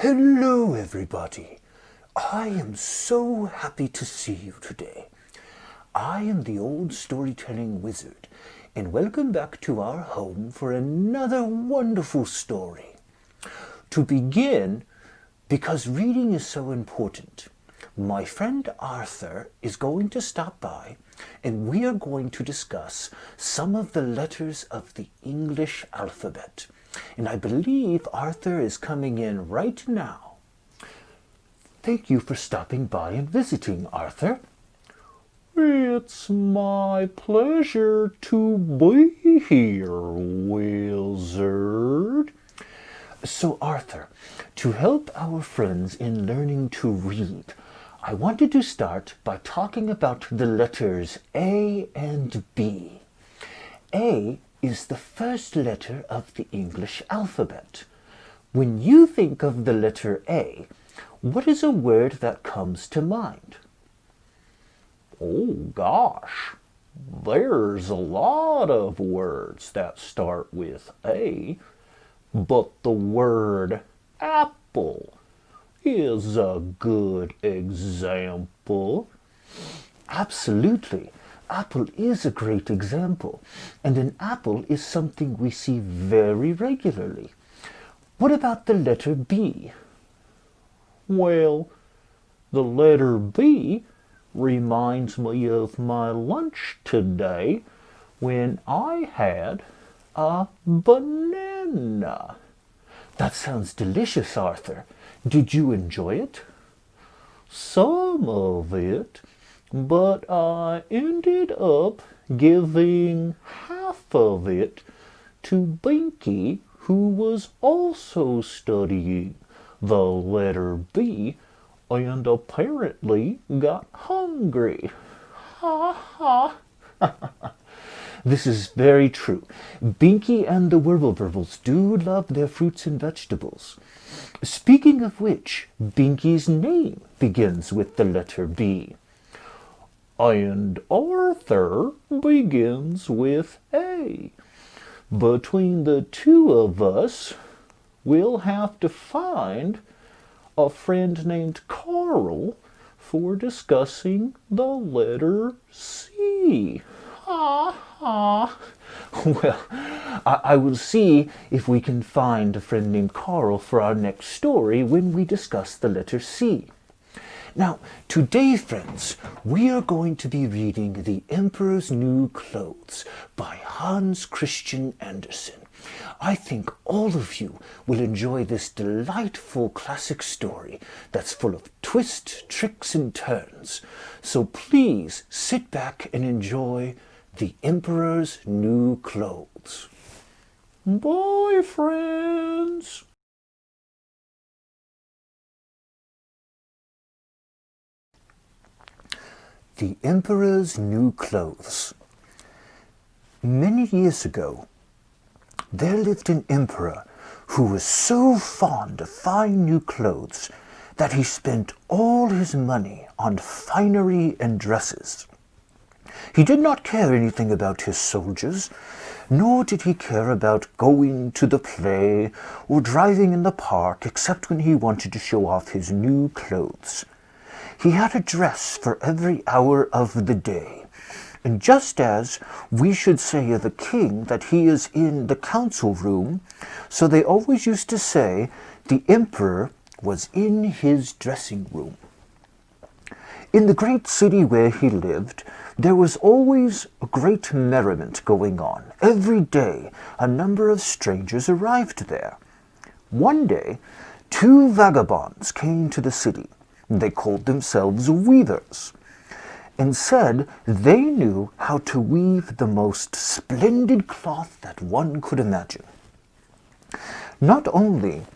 Hello, everybody. I am so happy to see you today. I am the old storytelling wizard, and welcome back to our home for another wonderful story. To begin, because reading is so important, my friend Arthur is going to stop by, and we are going to discuss some of the letters of the English alphabet. And I believe Arthur is coming in right now. Thank you for stopping by and visiting, Arthur. It's my pleasure to be here, wizard. So, Arthur, to help our friends in learning to read, I wanted to start by talking about the letters A and B. A is the first letter of the English alphabet. When you think of the letter A, what is a word that comes to mind? Oh gosh, there's a lot of words that start with A, but the word apple is a good example. Absolutely. Apple is a great example, and an apple is something we see very regularly. What about the letter B? Well, the letter B reminds me of my lunch today when I had a banana. That sounds delicious, Arthur. Did you enjoy it? Some of it, but I ended up giving half of it to Binky, who was also studying the letter B and apparently got hungry. Ha ha. This is very true. Binky and the Wirbleburbles do love their fruits and vegetables. Speaking of which, Binky's name begins with the letter B. And Arthur begins with A. Between the two of us, we'll have to find a friend named Carl for discussing the letter C. Ha ha. Well, I will see if we can find a friend named Carl for our next story when we discuss the letter C. Now, today, friends, we are going to be reading The Emperor's New Clothes by Hans Christian Andersen. I think all of you will enjoy this delightful classic story that's full of twists, tricks, and turns. So please sit back and enjoy The Emperor's New Clothes. Bye, friends. The Emperor's New Clothes. Many years ago, there lived an emperor who was so fond of fine new clothes that he spent all his money on finery and dresses. He did not care anything about his soldiers, nor did he care about going to the play or driving in the park except when he wanted to show off his new clothes. He had a dress for every hour of the day, and just as we should say of a king that he is in the council room, so they always used to say the emperor was in his dressing room. In the great city where he lived, there was always a great merriment going on. Every day a number of strangers arrived there. One day, two vagabonds came to the city. They called themselves weavers, and said they knew how to weave the most splendid cloth that one could imagine. Not only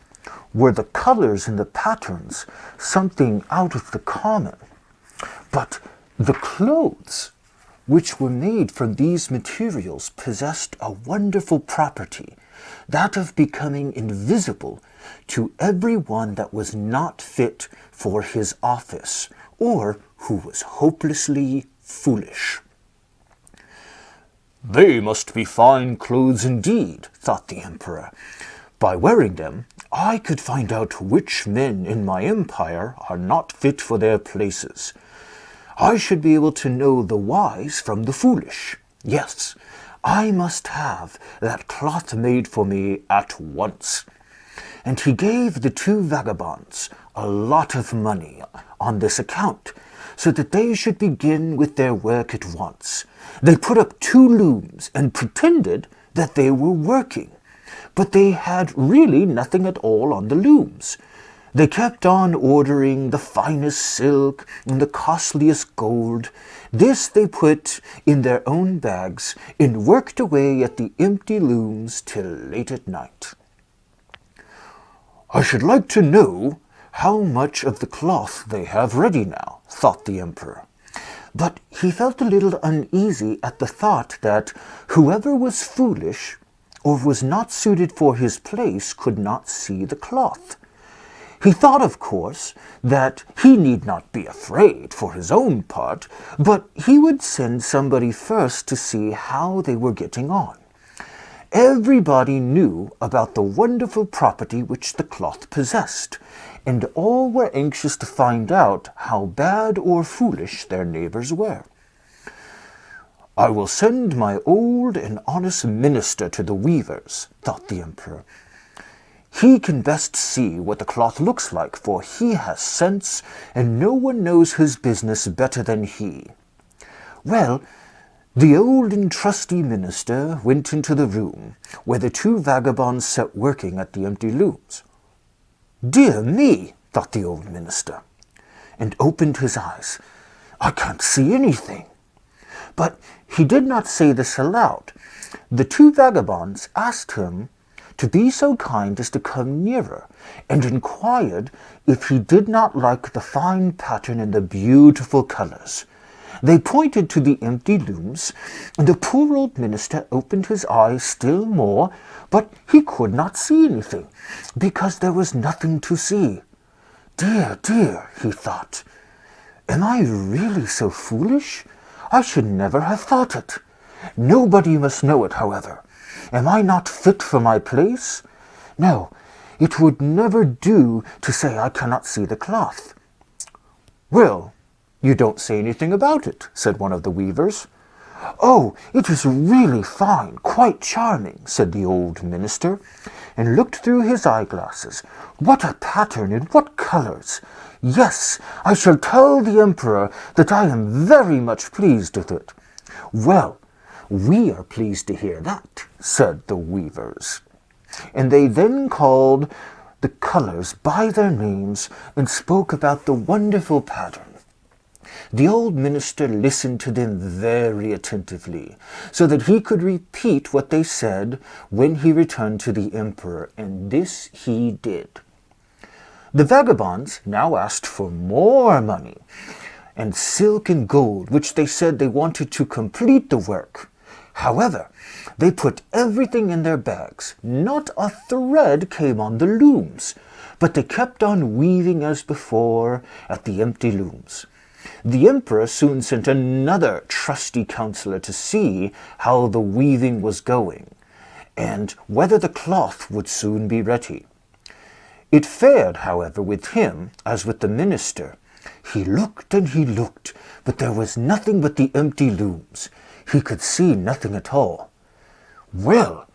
were the colors and the patterns something out of the common, but the clothes which were made from these materials possessed a wonderful property, that of becoming invisible to everyone that was not fit for his office, or who was hopelessly foolish. They must be fine clothes indeed, thought the emperor. By wearing them, I could find out which men in my empire are not fit for their places. I should be able to know the wise from the foolish. Yes, I must have that cloth made for me at once." And he gave the two vagabonds a lot of money on this account, so that they should begin with their work at once. They put up 2 looms and pretended that they were working, but they had really nothing at all on the looms. They kept on ordering the finest silk and the costliest gold. This they put in their own bags and worked away at the empty looms till late at night. "I should like to know how much of the cloth they have ready now," thought the emperor. But he felt a little uneasy at the thought that whoever was foolish or was not suited for his place could not see the cloth. He thought, of course, that he need not be afraid for his own part, but he would send somebody first to see how they were getting on. Everybody knew about the wonderful property which the cloth possessed, and all were anxious to find out how bad or foolish their neighbors were. "I will send my old and honest minister to the weavers," thought the emperor. "He can best see what the cloth looks like, for he has sense, and no one knows his business better than he." Well, the old and trusty minister went into the room where the 2 vagabonds sat working at the empty looms. "Dear me," thought the old minister, and opened his eyes. "I can't see anything." But he did not say this aloud. The 2 vagabonds asked him to be so kind as to come nearer, and inquired if he did not like the fine pattern and the beautiful colors. They pointed to the empty looms, and the poor old minister opened his eyes still more, but he could not see anything, because there was nothing to see. "Dear, dear," he thought, "am I really so foolish? I should never have thought it. Nobody must know it, however. Am I not fit for my place? No, it would never do to say I cannot see the cloth." "Well, you don't say anything about it," said one of the weavers. "Oh, it is really fine, quite charming," said the old minister, and looked through his eyeglasses. "What a pattern and what colors! Yes, I shall tell the emperor that I am very much pleased with it." "Well, we are pleased to hear that," said the weavers. And they then called the colors by their names and spoke about the wonderful pattern. The old minister listened to them very attentively, so that he could repeat what they said when he returned to the emperor, and this he did. The vagabonds now asked for more money, and silk and gold, which they said they wanted to complete the work. However, they put everything in their bags. Not a thread came on the looms, but they kept on weaving as before at the empty looms. The emperor soon sent another trusty counselor to see how the weaving was going, and whether the cloth would soon be ready. It fared, however, with him as with the minister. He looked and he looked, but there was nothing but the empty looms. He could see nothing at all. "Well,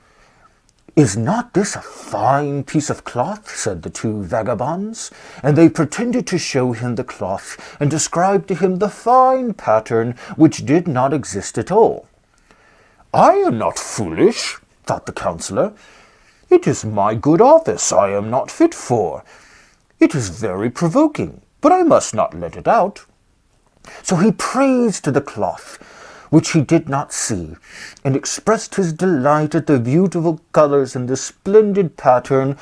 is not this a fine piece of cloth?" said the 2 vagabonds, and they pretended to show him the cloth and described to him the fine pattern which did not exist at all. "I am not foolish," thought the counselor. "It is my good office I am not fit for. It is very provoking, but I must not let it out." So he praised the cloth, which he did not see, and expressed his delight at the beautiful colors and the splendid pattern.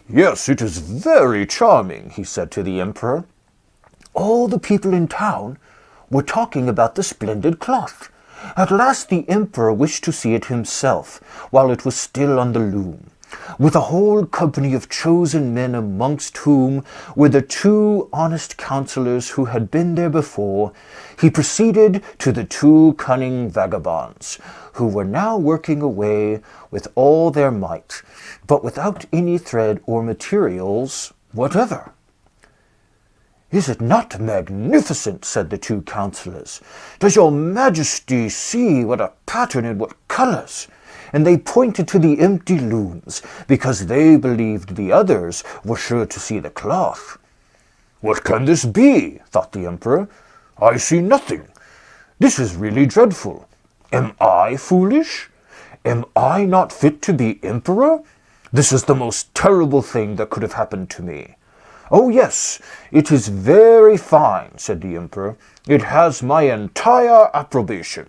"Yes, it is very charming," he said to the emperor. All the people in town were talking about the splendid cloth. At last the emperor wished to see it himself, while it was still on the loom. with a whole company of chosen men, amongst whom were the 2 honest counselors who had been there before, he proceeded to the 2 cunning vagabonds, who were now working away with all their might, but without any thread or materials whatever. "Is it not magnificent?" said the 2 counselors. "Does your majesty see what a pattern and what colours?" And they pointed to the empty looms, because they believed the others were sure to see the cloth. "What can this be?" thought the emperor. "I see nothing. This is really dreadful. Am I foolish? Am I not fit to be emperor? This is the most terrible thing that could have happened to me." "Oh yes, it is very fine," said the emperor. "It has my entire approbation."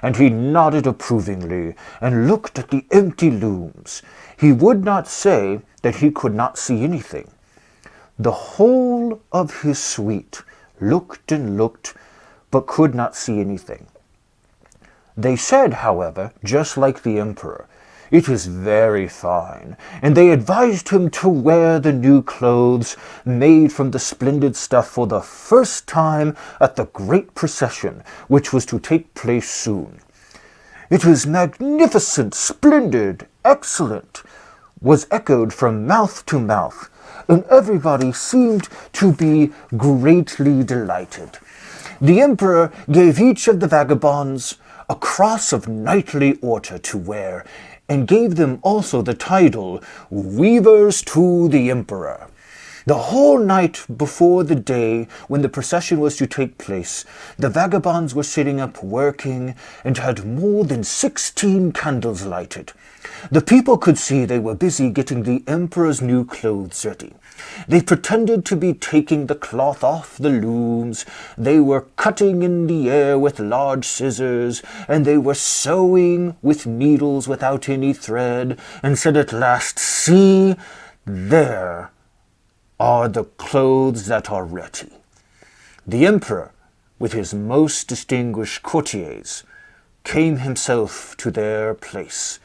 And he nodded approvingly and looked at the empty looms. He would not say that he could not see anything. The whole of his suite looked and looked, but could not see anything. They said, however, just like the emperor, "It is very fine," and they advised him to wear the new clothes made from the splendid stuff for the first time at the great procession, which was to take place soon. "It is magnificent, splendid, excellent," was echoed from mouth to mouth, and everybody seemed to be greatly delighted. The emperor gave each of the vagabonds a cross of knightly order to wear, and gave them also the title Weavers to the Emperor. The whole night before the day when the procession was to take place, the vagabonds were sitting up working, and had more than 16 candles lighted. The people could see they were busy getting the emperor's new clothes ready. They pretended to be taking the cloth off the looms, they were cutting in the air with large scissors, and they were sewing with needles without any thread, and said at last, "See, there are the clothes that are ready." The emperor, with his most distinguished courtiers, came himself to their place,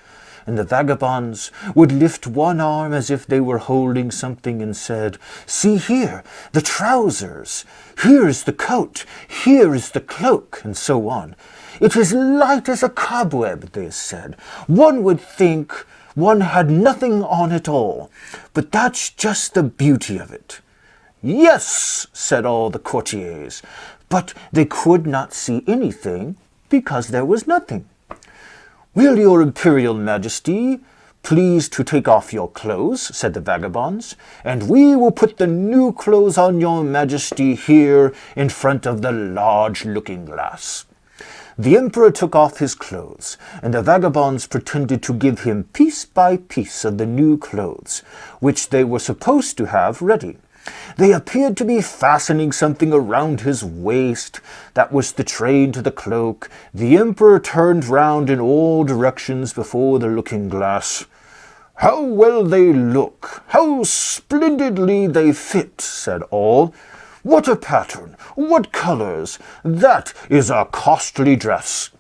and the vagabonds would lift one arm as if they were holding something and said, "See here, the trousers, here is the coat, here is the cloak," and so on. "It is light as a cobweb," they said. "One would think one had nothing on at all, but that's just the beauty of it." "Yes," said all the courtiers, but they could not see anything because there was nothing. "Will your imperial majesty please to take off your clothes," said the vagabonds, "and we will put the new clothes on your majesty here in front of the large looking-glass." The emperor took off his clothes, and the vagabonds pretended to give him piece by piece of the new clothes, which they were supposed to have ready. They appeared to be fastening something around his waist. That was the train to the cloak. The emperor turned round in all directions before the looking-glass. "How well they look! How splendidly they fit!" said all. "What a pattern! What colours! That is a costly dress!"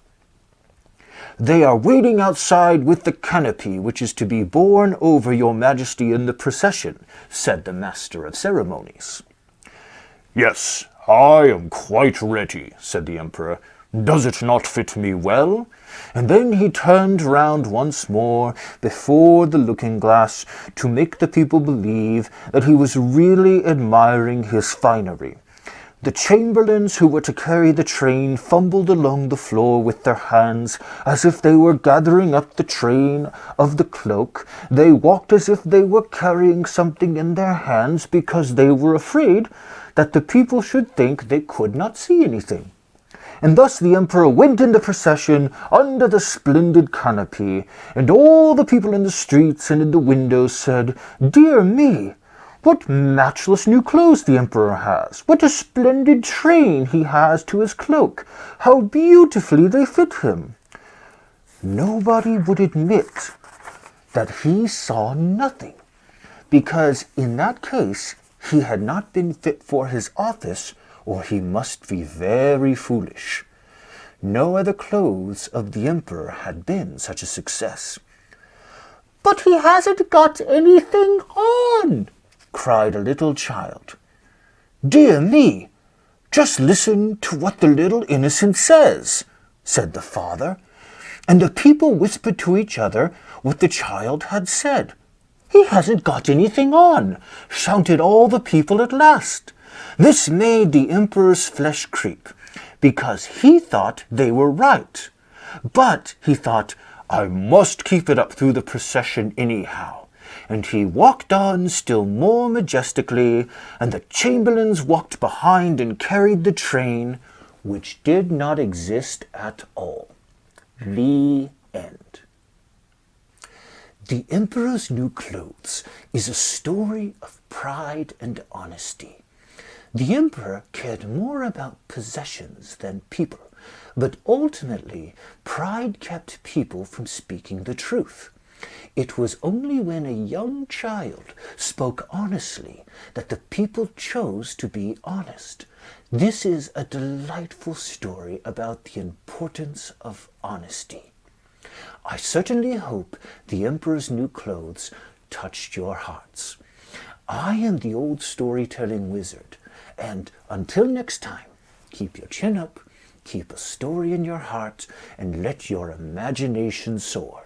"They are waiting outside with the canopy which is to be borne over your majesty in the procession," said the master of ceremonies. "Yes, I am quite ready," said the emperor. "Does it not fit me well?" And then he turned round once more before the looking-glass to make the people believe that he was really admiring his finery. The chamberlains who were to carry the train fumbled along the floor with their hands as if they were gathering up the train of the cloak. They walked as if they were carrying something in their hands because they were afraid that the people should think they could not see anything. And thus the emperor went in the procession under the splendid canopy, and all the people in the streets and in the windows said, "Dear me! What matchless new clothes the emperor has! What a splendid train he has to his cloak! How beautifully they fit him!" Nobody would admit that he saw nothing, because in that case he had not been fit for his office, or he must be very foolish. No other clothes of the emperor had been such a success. But he hasn't got anything on, cried a little child. Dear me, just listen to what the little innocent says, said the father, and the people whispered to each other what the child had said. He hasn't got anything on, shouted all the people at last. This made the emperor's flesh creep, because he thought they were right. But he thought, I must keep it up through the procession anyhow. And he walked on still more majestically, and the chamberlains walked behind and carried the train, which did not exist at all. The end. The Emperor's New Clothes is a story of pride and honesty. The emperor cared more about possessions than people, but ultimately pride kept people from speaking the truth. It was only when a young child spoke honestly that the people chose to be honest. This is a delightful story about the importance of honesty. I certainly hope the Emperor's New Clothes touched your hearts. I am the old storytelling wizard, and until next time, keep your chin up, keep a story in your heart, and let your imagination soar.